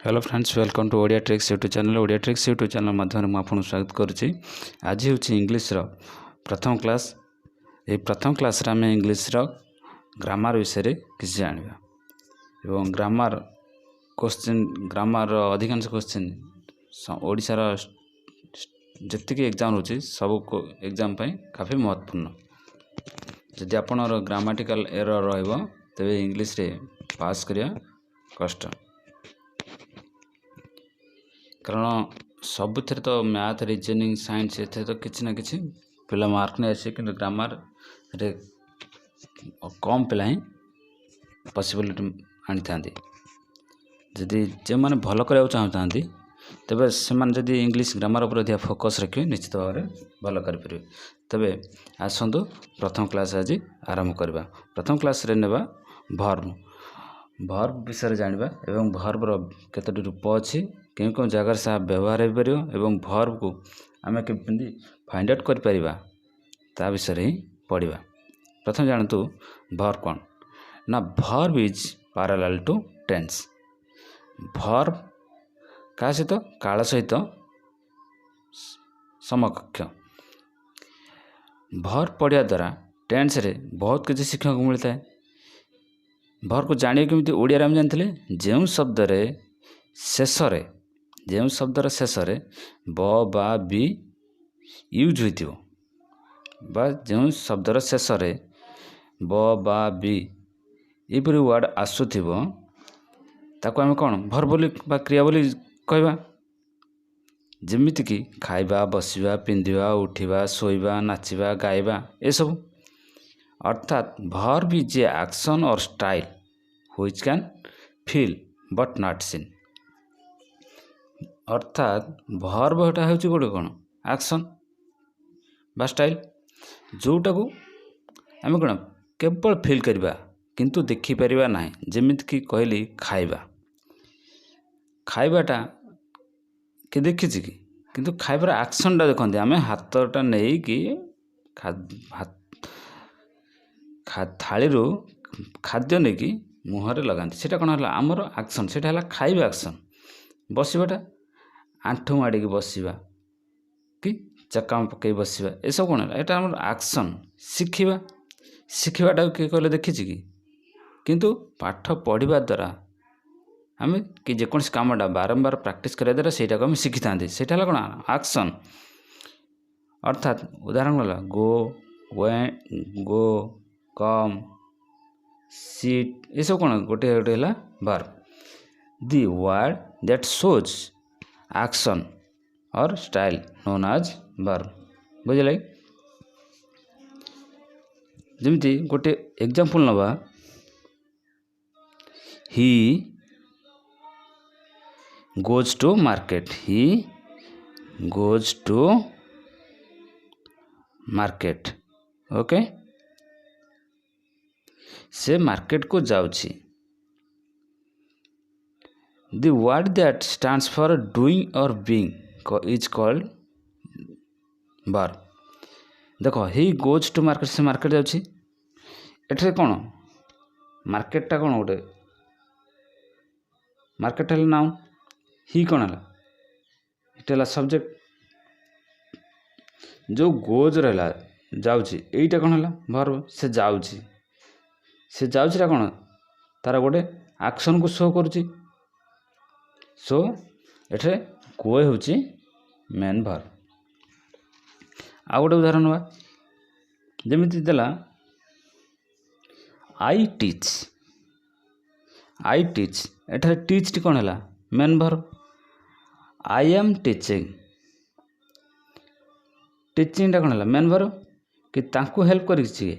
Hello friends, welcome to Odia tricks YouTube channel. Odia tricks YouTube channel माध्यम में आपको स्वागत करुच्ची। आज हूँ इंग्लीश प्रथम क्लास। ये प्रथम क्लास आम इंग्लीश ग्रामर विषय किसी जाना एवं ग्रामर अधिकांश क्वेश्चन ओडिशार जी एग्जाम रोचे सब एग्जाम काफ़ी महत्वपूर्ण। जदि आपनर ग्रामाटिकल एरर रहिबो तेबे इंग्लीश रे पास करिया कष्ट, कारण सबुथ तो मैथ रीजनिंग साइंस एथे तो किसी ना किसी पिला मार्क नहीं आसे, कि ग्रामर रे कम पिला ही पॉसिबिलिटी आनी था। जदि जो मैंने भल करने चाहता तेबे से जदि इंग्लीश ग्रामर पर अधिक फोकस रखिए निश्चित भाव में भल करें। तेबे आसतु प्रथम क्लास आज आरंभ करवा। प्रथम क्लास रे नेबा भर्ब विषय जानिबा एवं भर्ब रो केतोटी रूप अछि, केउं केउं जगह से व्यवहार हो पारियो एवं भर्ब को आमे केमि फाइंड आउट कर परिबा ता विषय ही पढ़िबा। प्रथम जानतु भर्ब कौन ना। Verb is parallel to tense. Verb का सहित काल सहित समकक्ष। भर्ब पढ़िया द्वारा टेंस रे बहुत किसी शिक्षा को मिलता है। भर्ब को जानिए केमती ओडिया आम जानते जो शब्द रे शेष रे ब बा बी यूज होइतिबो बा जो शब्दर शेष रे ब बा बी एपरी वर्ड आसुथिबो ताको आमे कौन भर्ब बोली बा क्रिया बोली कहबा। जेमिति कि खाइबा, बसिबा, पिंधिबा, उठिबा, सोइबा, नाचिबा, गाइबा ए सब। अर्थात verb is a action or style which can feel but not seen. अर्थात भर्ब हेटा होची गोटे कौन एक्शन बा स्टाइल जोटा को आमे कौन केवल फील करबा किंतु देखि परिबा नाही। जेमिति कि कहली खाइबा, खाइबाटा कि देखिछि कि किंतु खाइबार एक्शनटा देखते आमे हाथटा नहीं कि थाली खाद्य नहीं कि मुहरे लगाते सेटा कौन है आमर एक्शन, सेटा है खाइबा एक्शन। बसवाटा आंठू माड़ी बसवा कि चक्का पकई बसवा ए सब कौन है यहाँ आम एक्शन। शिखिबाटा किए कहले देखिछि कि किंतु पाठ पढ़िबा द्वारा आम कि जेकोसी कामटा बारंबार प्रैक्टिस करिया द्वारा सेटा को आम शिखि था, सेटा है कौन एक्शन। अर्थात उदाहरण गला गो, गो, कम, सीट ये सब कौन गोटे गोटे है verb. The word that shows action or style known as verb. बुझे जमीती गोटे एग्जांपल नवा। He goes to market. He goes to market. Okay, से मार्केट को जाउछि। The word that stands for doing or being is called verb. देखो he goes to market, से market जाउछि। एठरे कौन मार्केटटा कौन गोटे मार्केट है नाउन, ही कौन है इटा सब्जेक्ट। जो गोज रहा जाउछि एटा कौन है वर्ब। से जाउछि, से जाउछि कौन तार गोटे एक्शन को शो करुछि। सो एठे गोए होछि मेन वर्ब। आ गोटे उदाहरण हुआ जेमिति देला आई टीच। आई टीच एठे टीच टी कौन है main verb. I am teaching, teaching टा कौन है मेन वर्ब कि तांको हेल्प करिछि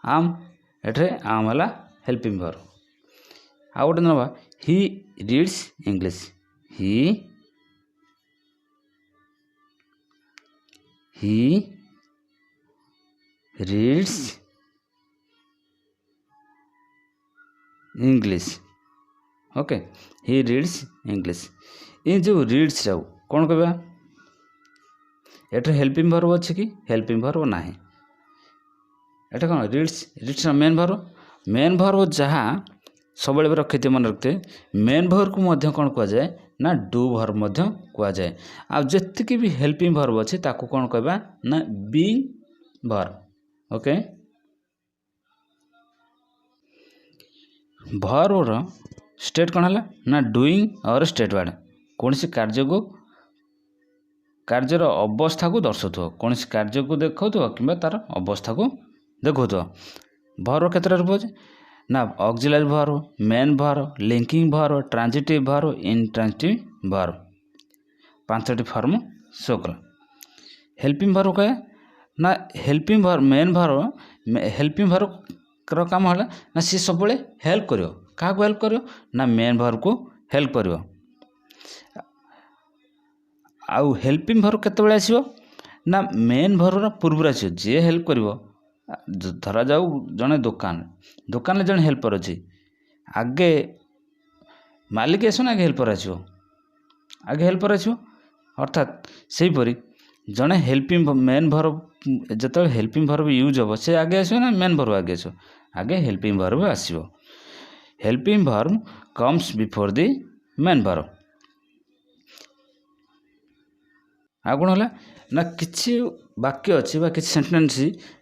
आम। एठे आम है हेल्पिंग वर्ब। आ गोटे नवा he reads English. He reads English. Okay, he reads English. ये जो रीड्स जाऊ कौन कहबा एठे हेल्पिंग वर्ब अच्छे कि हेल्पिंग वर्ब नाही। एटा कौन reads, reads main verb. Main verb जहाँ सब रखिथे मन रखते मेन भर्व को मध्य कौन कह जाए ना डू भर्व मध्य कह जाए। आ जेतिकी भी हेल्पिंग भर्व अच्छे ताकू कौन कहबा ना बीइंग भर्व। ओके भर्वर स्टेट कौन है ना डूइंग और स्टेट वर्ड कौन सी कार्य को कार्यर अवस्था को दर्शाऊ कौन सी कार्य को देखा कि तार अवस्था को देखा भर्व केतटा रूप अच्छे ना auxiliary verb main verb linking verb transitive verb intransitive verb 5टी फॉर्म शो कला। हेल्पिंग भर्व कहे ना helping verb main verb helping verb काम है ना सी सब हेल्प करियो क्या हेल्प करियो ना मेन भर्व को हेल्प करियो। आउ हेल्पिंग भर्व केतबेले आसीबो ना मेन भर्वर पूर्व आसीबो जे हेल्प करिवो धरा जाऊ जने दुकान जन हेल्पर अच्छी आगे मालिक आस आगे हेल्पर आसो आगे हेल्पर आसो अर्थात से परी जड़े हेल्पिंग मेन भर्व जो हेल्पिंग भर्व यूज हम से आगे आसो ना मेन भर्व आगे आसो आगे हेल्पिंग भर्व आसो। Helping verb comes before the main verb. आ कौन है ना किसी वाक्य अच्छी बा किसी सेंटेंस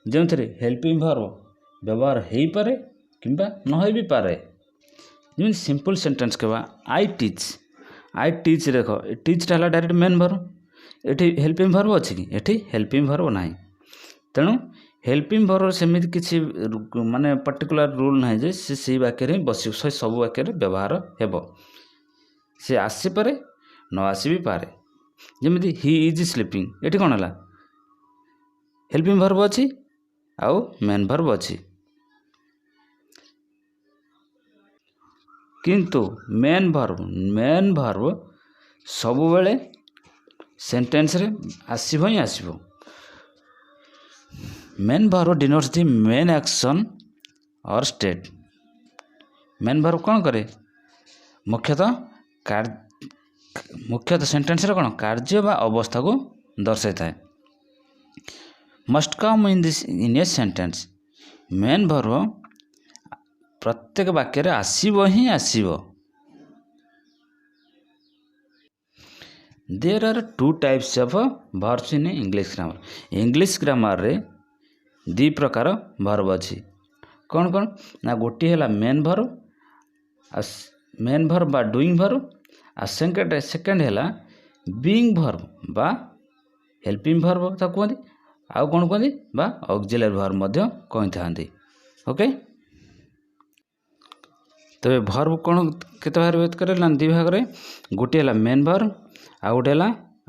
जो थे हेल्पिंग भर्व व्यवहार हो पारे किंबा न हो भी पारे जमी सिंपल सेंटेंस कहवा आई टीच देख टीचटा है direct main verb eighty helping verb अच्छी कि एटी हेल्पिंग भर्व ना तेणु हेल्पिंग भर्व सेमती किसी माने पर्टिकुलर रूल ना जे से वाक्य बस सब वाक्य व्यवहार हेब सी आसीपे न आसी भी पारे जमी ही इज स्लीपिंग एटी कौन है हेल्पिंग भर्व अच्छी आउ मेन भर्व अच्छी किंतु मेन भर्व सब बेले सेंटेंस रे आसीबो ही आसीबो। मेन भर्व डिनोट्स दी मेन एक्शन और स्टेट। मेन भर्व कौन करे मुख्यतः सेंटेंस रे कौन कार्य बा अवस्था को दर्शाई थाए। Must come in a sentence main verb प्रत्येक वाक्य आसीबो ही आसीबो। There are 2 types of verbs in English grammar रे 2 प्रकार भर्व अच्छी कौन कौन ना गोटी है मेन भर्व मेन भर्व बा डूइंग भर्व आ सेकेंड है बीइंग भर्व बा हेल्पिंग भर्व कहते आउ कौन कहते बा ऑक्सिलरी भर्व मध्य कही था। ओके तबे भर्व कौन केते भाग व्यक्त करे ना 2 भाग रे गोटे है मेन भर्व आ गोटे है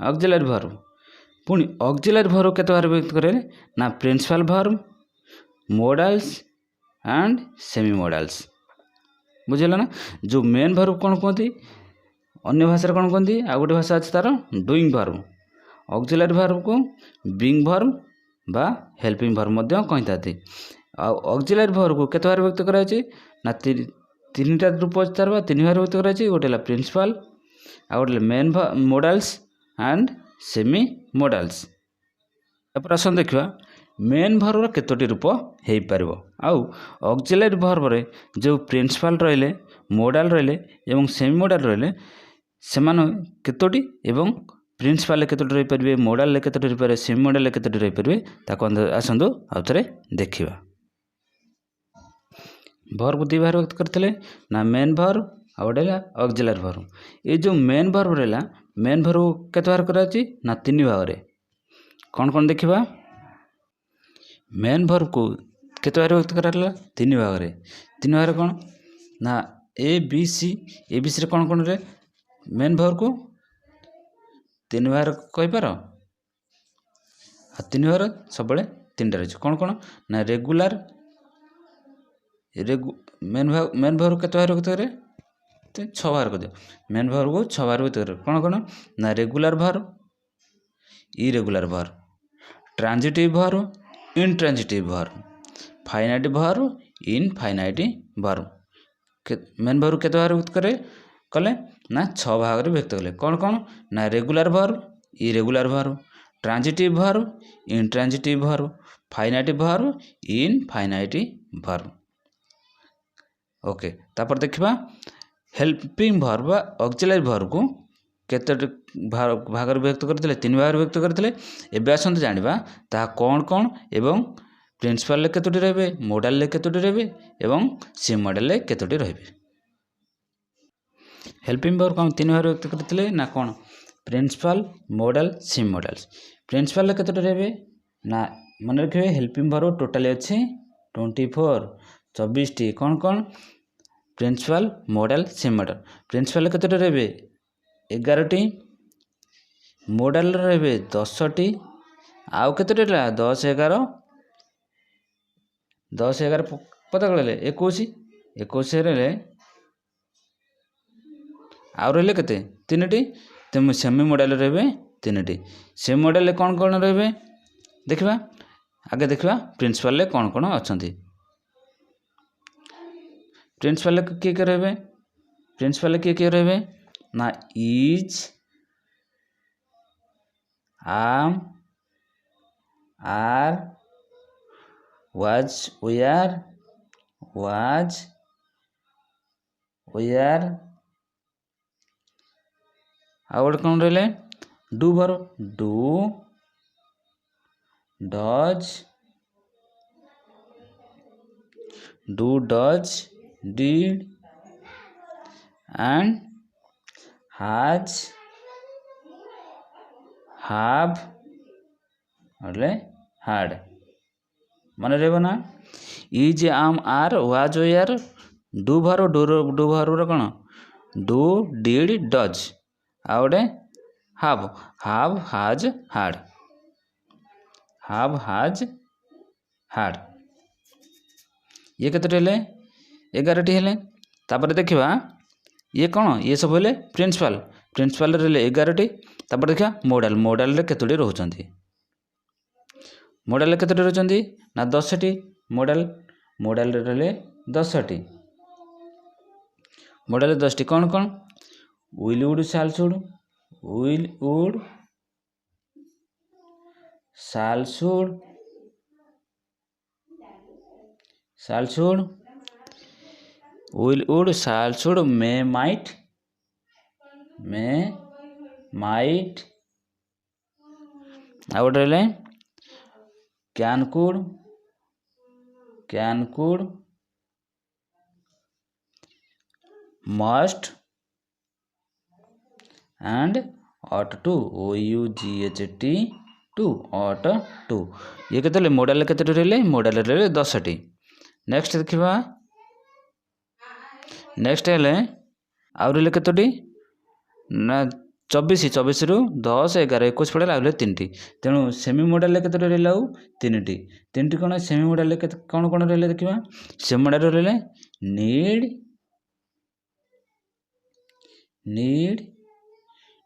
ऑक्सिलरी भर्व पुणी ऑक्सिलरी भर्व केते भाग व्यक्त करे ना principal verb modals and semi modals बुझेला ना। जो मेन भर्व कौन कहती अन्य भाषा कौन कहती आ गोटे भाषा अच्छे तार डूइंग भर्व ऑक्सिलरी भर्व को बीइंग भर्व बा हेल्पिंग भर्व मध्य कही था। ऑक्सिलरी भर्व को केते भाग व्यक्त कराई ना 3टा रूप अच्छे तार 3 भाग व्यक्त कराई गोटे प्रिंसिपल आ गोटे main modals and semi modals. तापर आसन देखा मेन भर्वर केतोटी रूप हो पार आउ ऑक्सिलरी भर्व रे जो प्रिंसिपल रहिले मोडाल रहिले एवं सेमी मोडाल रहिले सेमान केतोटी एवं प्रिंसिपल केतोटी रही पारे मोडाल केतोटी रही पारे सेमी मोडाल केतोटी रही पारे ताको आसंतु आउ थे देखिबा। भर्व को 2 भाग व्यक्त करते ना मेन भर्व आ गोटे ऑक्सिलरी भर्व ये जो मेन भर्व रहा मेन भर्व केते भाग कराची ना 3 भाग रे कौन कौन देखिबा मेन भर्व को केते भाग व्यक्त कराला 3 भाग रे 3 भाग रे कौन ना ए बी सी रे कौन कौन रे मेन भर्व को 3 भाग कहि पार 3 भाग सब 3टा रही कौन कौन ना रेगुलर मेन भर्व केते भाग व्यक्त करे 6 भाग कर दियो मेन भर्व को 6 भाग व्यक्त करे कौन कौन ना regular verb irregular verb transitive verb intransitive verb finite verb infinite verb. Main verb केते भाग व्यक्त करे कले ना 6 भाग रे व्यक्त कले कौन कौन ना regular verb irregular verb transitive verb intransitive verb finite verb infinite verb. Okay तापर देखिबा हेल्पिंग वर्ब बा ऑक्सिलरी वर्ब को केते भागर विभक्त करथिले 3 भागर विभक्त करथिले एबे आसंत जानिबा ता कोन एवं प्रिंसिपल ले केतोटी रहबे मॉडल ले केतोटी रहबे एवं सी मॉडल ले केतोटी रहबे हेल्पिंग वर्ब को हम 3 भागर विभक्त करथिले ना कोन प्रिंसिपल मॉडल सी मॉडल्स प्रिंसिपल ले केतोटी रहबे ना मन रखिबे हेल्पिंग वर्ब टोटल अछि 24 24 टी कोन प्रिंसिपल मॉडल सी मॉडल प्रिंसिपल केतोटी रहबे 11 टी मॉडल रहबे 10 टी आउ केतोटी रहला 10 11 10 11 पता कले 21 21 रे आउ रहले केते 3 टी तेम सेमी मॉडल रहबे 3 टी सेमी मॉडल ले कोन रहबे देखिबा आगे देखिबा प्रिंसिपल ले कोन अछंती प्रिंसिपल किए रहबे प्रिंसिपल किए रहबे ना is am are was where और कौन रहले do verb do does did and has have और had मन रहबो ना is am are was were do verb कौन डू डिड डज आउटे have has had ये केते रहले 11 टी हेले तापर देखिबा ये कौन ये सब हेले प्रिंसिपल रहले 11 टी तापर देखिबा मॉडल रे केतोटी रहउचंती मॉडल रे केतोटी रहउचंती ना 10 टी मॉडल रे रहले 10 टी मॉडल रे 10 टी कौन will would shall should will would shall should may might ଆଉ ଗୋଟେ ରହିଲେ can could must and ought to ought to ये केते मॉडल केते रहले मॉडल रहले 10 टी नेक्स्ट देखिबा नेक्स्ट हेले आउ रहले केतोटी ना 24 रु 10 11 21 पड़े आउ 3 टी तेणु सेमी मॉडल केते रहले आउ 3 टी कोन सेमी मॉडल केते कोन रहले देखिबा सेमी मॉडल रहले need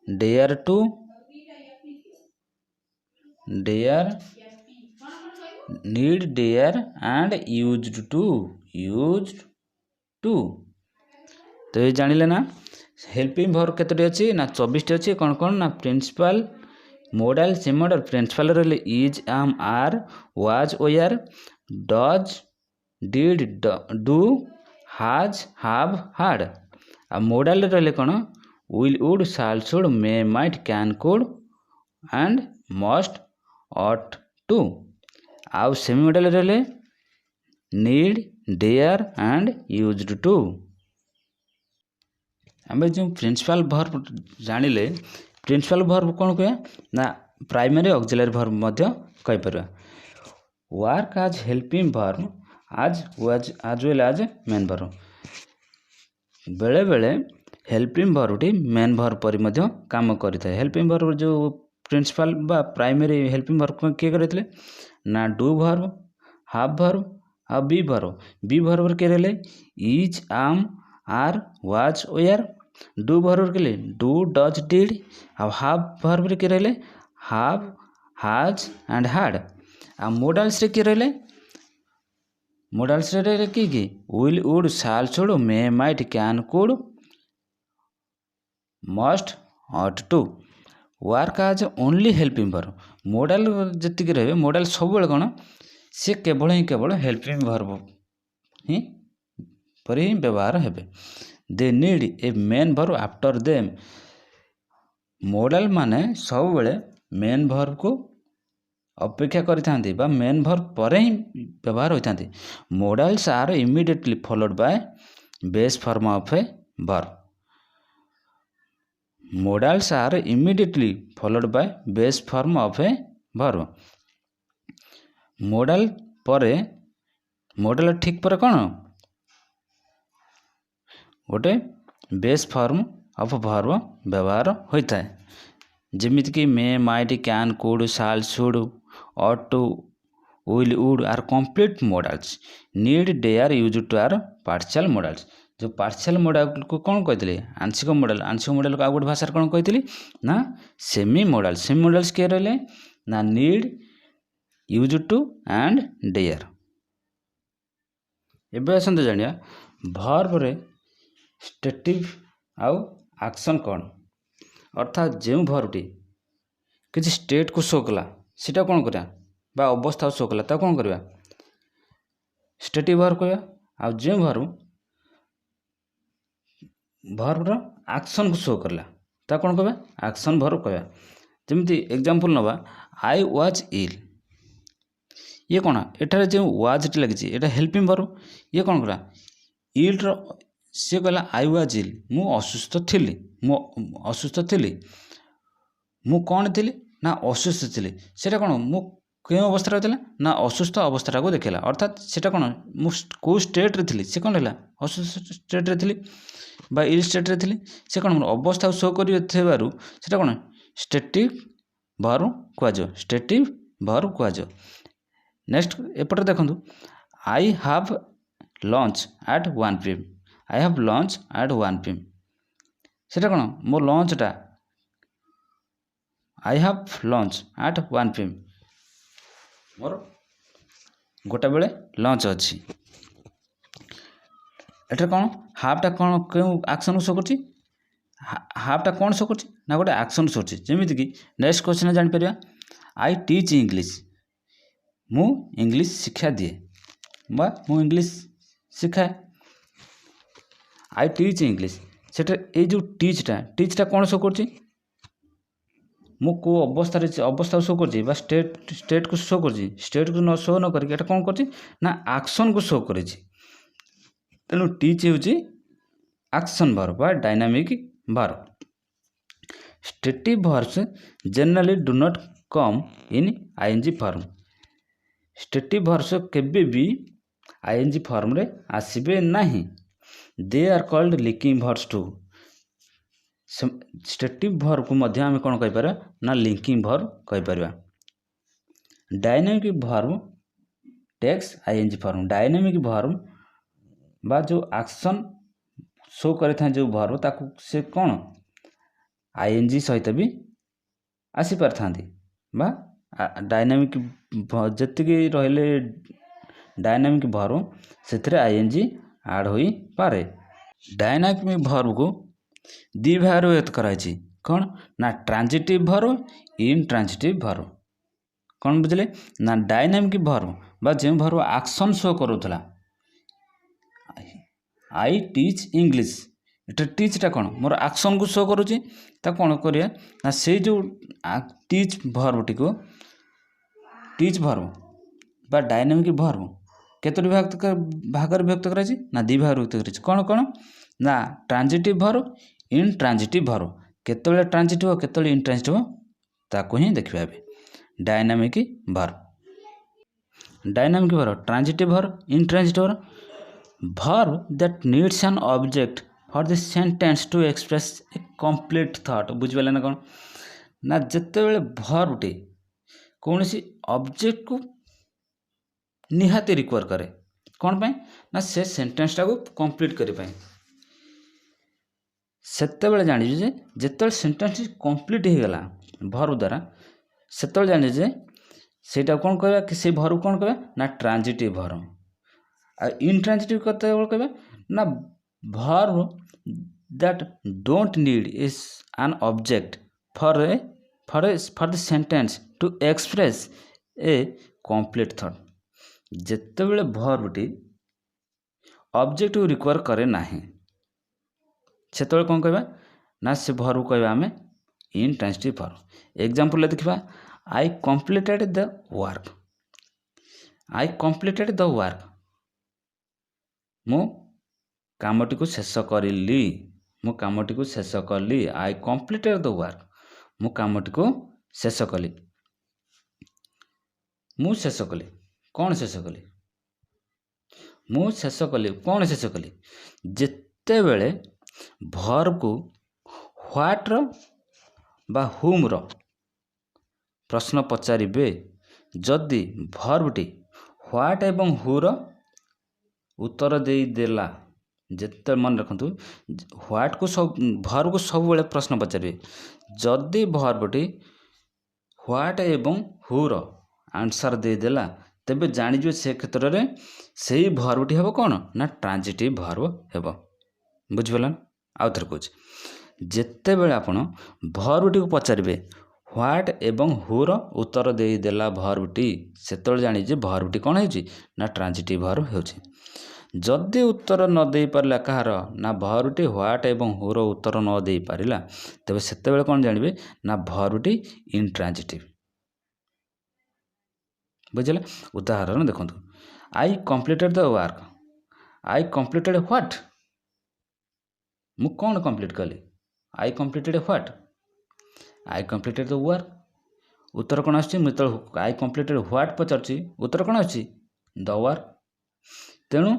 dare to need dare and used to तो ये जानिले ना हेल्पिंग वर्ब केतोटी अछि ना 24 टी अछि कोन ना प्रिंसिपल मॉडल सी मॉडल प्रिंसिपल रहले is am are was were does did do has have had आ मॉडल रहले कोन will would shall should may might can could and must ought to आउ सेमी मॉडल रहले need dare and used to आमे जो principal verb जानिले principal verb कोन कहे ना प्राइमरी ऑक्सिलरी वर्ब मध्य कहि परबा work as helping verb as well as main verb बेले बेले हेल्पिंग वर्ब टी मेन वर्ब पर मध्य काम करिथा हेल्पिंग वर्ब जो प्रिंसिपल बा प्राइमरी हेल्पिंग वर्ब के करथिले ना डू वर्ब हाव वर्ब आ बी वर्ब के रहले is am are was were do verb के लिए डू डज डिड आ हाव वर्ब के रहले हाव हैज एंड हैड आ मॉडल्स रे के रहले मॉडल्स रे की will would shall should may might can could must ought to work as only helping verb modal जतिक रहे मॉडल सब कौन सी केवल हेल्पिंग वर्ब ही पर ही व्यवहार हेबे। They need a main verb after them. Modal माने सब बेले मेन भर्ब को अपेक्षा करिथांती बा मेन भर्ब परे ही व्यवहार होइथांती। Modals are immediately followed by base form of a verb. Modals are immediately followed by base form of a verb. Modal परे मोडाल ठीक पर कौन गोटे बेस फॉर्म ऑफ भर्ब व्यवहार होता है। जमीत कि may might can could shall should ought to will would are complete modals. Need dare use to are partial modals. जो पार्शियल मोडाल को कौन कहते आंशिक मोडाल। आंशिक मोडाल को आ गोटे भाषा कौन कहते ना सेमी मोडाल। सेमी मोडाल्स किए रहे ना need use to and dare. एबे आसंतु जानिया भर्ब रे स्टेटिव आउ एक्शन कौन। अर्थात जो भर्बटी किसी स्टेट को शो कला सीटा कौन करा बा अवस्था शो कला ता कौन करवा स्टेटिव भर्ब कहवा। आ जो भर्ब एक्शन को शो करला ता कौन कहवा एक्शन भर्ब कहवा। जमीती एग्जांपल नवा आई वाज इल। ये कौन एठार जो वाज टी लगी एटा हेल्पिंग भर्ब। ये कौन करा इल रो सी कहला आई वाज इल मु असुस्थ थिली। मु असुस्थ थिली मु कौन थी ना असुस्थ थी। सेटा कौन मु क्यों अवस्था होता ना असुस्थ अवस्था को देखला। अर्थात सेटा कौन मु कौ स्टेट रे थी से कौन है असुस्थ स्टेट रे थी बा इल स्टेट रे थी। से कौन अवस्था शो कर कौन स्टेटिव भर्ब कहुए। स्टेटिव भर्ब कहुए। नेक्स्ट एपटे देखो I have lunch at 1 PM। I have lunch at 1 PM सेटा कौन मो लंचटा I have lunch at 1 PM मोर गोटा बेले लंच अच्छी। एटा कौन हाफटा कौन क्यों एक्शन शो कर हाफटा कौन शो कर ना गोटे एक्शन शो कर। जमीती कि नेक्स्ट क्वेश्चन जापर आई टीच इंग्लिश मु इंग्लिश शिक्षा दिए बा मु इंग्लिश शिखाए। आई टीच इंग्लिश सेटा ये जो टीचटा कौन शो कर मु को अवस्था शो कर स्टेट को शो कर स्टेट को न शो न करके कौन कर ना एक्शन को शो कर। तेणु टीच हूँ एक्शन भर्ब बा dynamic verb. Stative verbs generally do not come in ING form. Stative verbs केबे भी आईएनजी फॉर्म रे आसीबे नहीं। They are called linking verbs too. Stative verb को मध्य आम कौन कहीपर ना लिंकिंग भर्ब कहीपर। Dynamic verb takes ING form. Dynamic verb बा जो एक्शन शो करे जो भर्ब ताकू से कौन आईएनजी सहित भी आसी पारथांती बा डायनामिक जति रहिले डायनामिक भर्ब से आईएनजी ऐड हो पारे। डायनामिक भर्ब को दी भाग व्यक्त कराई कौन ना ट्रांजिटिव भर्ब इनट्रांजिटिव भर्ब। कौन बुझे ना डायनामिक भर्ब बा जो भर्ब एक्शन शो करूला आई टीच इंग्लिश एटा टीचटा कौन मोर एक्शन को शो करुच्ची कौन करिया ना से जो टीच भर्बटी को टीच भर्ब बा डायनामिक भर्ब केतोटी भाग व्यक्त कराई ना दी भाग व्यक्त कराई। कौन कौन ना ट्रांजिटिव भर्ब इनट्रांजिटिव भर्ब केतबेले ट्रांजिटिव केतबेले इनट्रांजिटिव ताको ही देखिबा। Dynamic verb dynamic verb transitive verb intransitive verb. Verb that needs an object for the sentence to express a complete thought। बुझिपारे ना कौन ना जिते बड़े verb टे कौन सी ऑब्जेक्ट को निहाती रिक्वायर करे कौन पाए ना से सेंटेंस टाको कंप्लीट करि पाए। सेते बेले जानि जे जेते सेंटेंस कंप्लीट हो गला verb द्वारा सेते बेले जानि जे सेटा कौन कहबा कि से verb कौन कहबा ना ट्रांजिटिव verb। इनट्रांजिटिव कहते कहबा ना verb that don't need is an object for the sentence to express a complete thought। जेते बेले verb टी ऑब्जेक्ट रिक्वायर करे नाही सेतବେଳେ कौन कहबा ना से भर को कहबा आमे इंट्रांजिटिव भर। एग्जांपल देखिबा आई completed the work. I completed the work मु कामटी को शेष करली। मु कामटी को शेष कली। आई कंप्लीटेड द वर्क मु कामटी को शेष कली। मु शेष कली कौन शेष कली मु शेष कली कौन शेष कली जेते बेले भर्ब को व्हाट रो बा हुम रो प्रश्न पचारिबे जदि भर्बटी व्हाट एवं हु रो उत्तर दे देला जेते मन रखंतु व्हाट को सब भर्ब को सब बेले प्रश्न पचारिबे जदि भर्बटी व्हाट एवं हु रो आंसर दे देला तेबे जानि जो से क्षेत्र रे सेही भर्बटी हेबो कोन ना ट्रांजिटिव भर्ब हेबो। बुझिबला आउ थर कुछ जेते बेले आपण भर्बटी को पचारिबे व्हाट एवं हु रो उत्तर दे देला भर्बटी सेतल जानि जे भर्बटी कोन हेछि ना ट्रांजिटिव भर्ब हेछि। जदि उत्तर न दे पारला कहार ना भर्बटी व्हाट एवं हु रो उत्तर न दे पारिला तेबे सेते बेले कोन जानिबे ना भर्बटी इंट्रांजिटिव। बुझिला उदाहरण देखंतु I completed the work. I completed what मु कौन कंप्लीट कली I completed what I completed the work उत्तर कौन आछि मु तो आई कंप्लीटेड व्हाट पचारछि उत्तर कौन आछि द वर्क। तेणु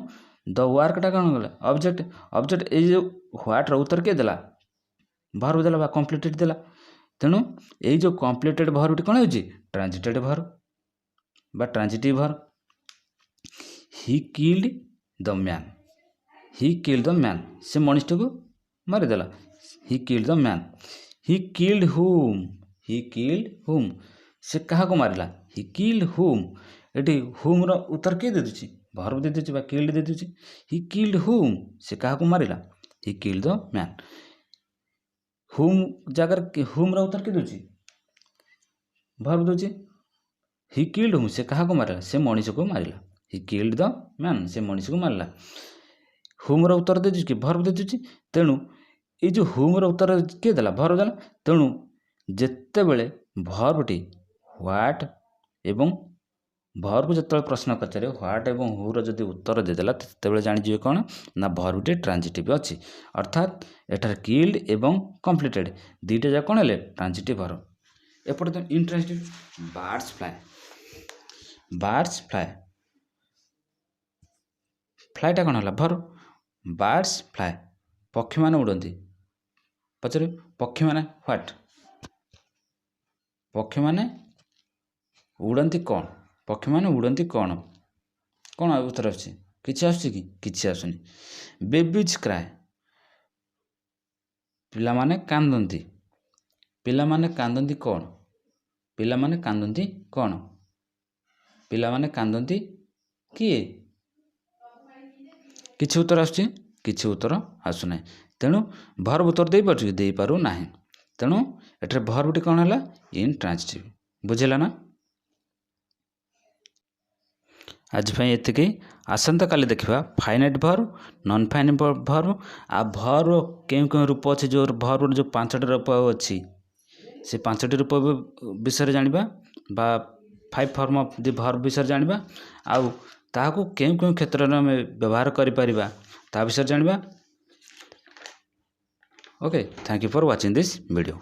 द वर्क टा कौन गला ऑब्जेक्ट। ऑब्जेक्ट ए जो व्हाट रो उत्तर के देला भर्ब देला बा कंप्लीटेड देला। तेणु ए जो कंप्लीटेड भर्ब कौन होछि ट्रांजिटेड भर्ब बा transitive verb. He killed the man. He killed the man से मनुष्य को मारि देला। He killed the man. He killed him. He killed हुम से कहा को मारिला ही किल्ड हुम। एटी हुम रो उत्तर के दे दुची भर्ब दे दुची बा किल्ड दे दुची। ही किल्ड हुम से कहा को मारिला ही किल्ड द मैन। हुम जागर हुम रो उत्तर के दुची भर्ब दुची। ही किल्ड हुम से कहा को मारिला से मनुष्य को मारिला। ही किल्ड द मैन से मनुष्य को मारिला। हुम रो उत्तर दे दुची भर्ब दे दुची। तेणु ए जो हुम रो उत्तर के देला भर्ब देला। तेणु जेते बेले भर्बटी व्हाट एवं भर्ब जेते प्रश्न पचारे व्हाट एवं हु रो जदि उत्तर दे देला तेते बेले जानि जिवे कोन ना भर्बटी ट्रांजिटिव अछि। अर्थात एठार किल्ड एवं कंप्लीटेड दुईटा जा कोन हेले ट्रांजिटिव भर्ब। एपटे तो intransitive birds fly. Birds fly फ्लाईटा कौन है भर्ब। बर्ड्स फ्लाई पक्षी माने उड़ती पचारे पक्षी माने व्हाट पक्षी माने उड़ती कौन पक्षी माने उड़ती कौन कौन उत्तर आछी किछि आछी कि किछि आसुनी। बेबीज क्राए पिला माने कांदंती। पिला माने कांदंती कौन पिला माने कांदंती कौन पिला माने कांदंती किए किछि उत्तर आछी किछि उत्तर आसु नाही। तेणु भर्ब उत्तर दे पारछु दे पारु नाही। तेणु एठरे भर्बटी कौन हला इंट्रांजिटिव। बुझिला ना। आज भाई एतिके आसंता काली देखिबा finite verb non finite verb आ भर्ब केउ रूप अछि जो भर्ब जो पांचटी रूप अछि से पांचटी रूप विषय जानिबा बा 5 फॉर्म ऑफ द भर्ब विषय जानिबा आउ ताहाको केउ क्षेत्र में व्यवहार करि परिबा ता विषय जानिबा। Okay thank you for watching this video.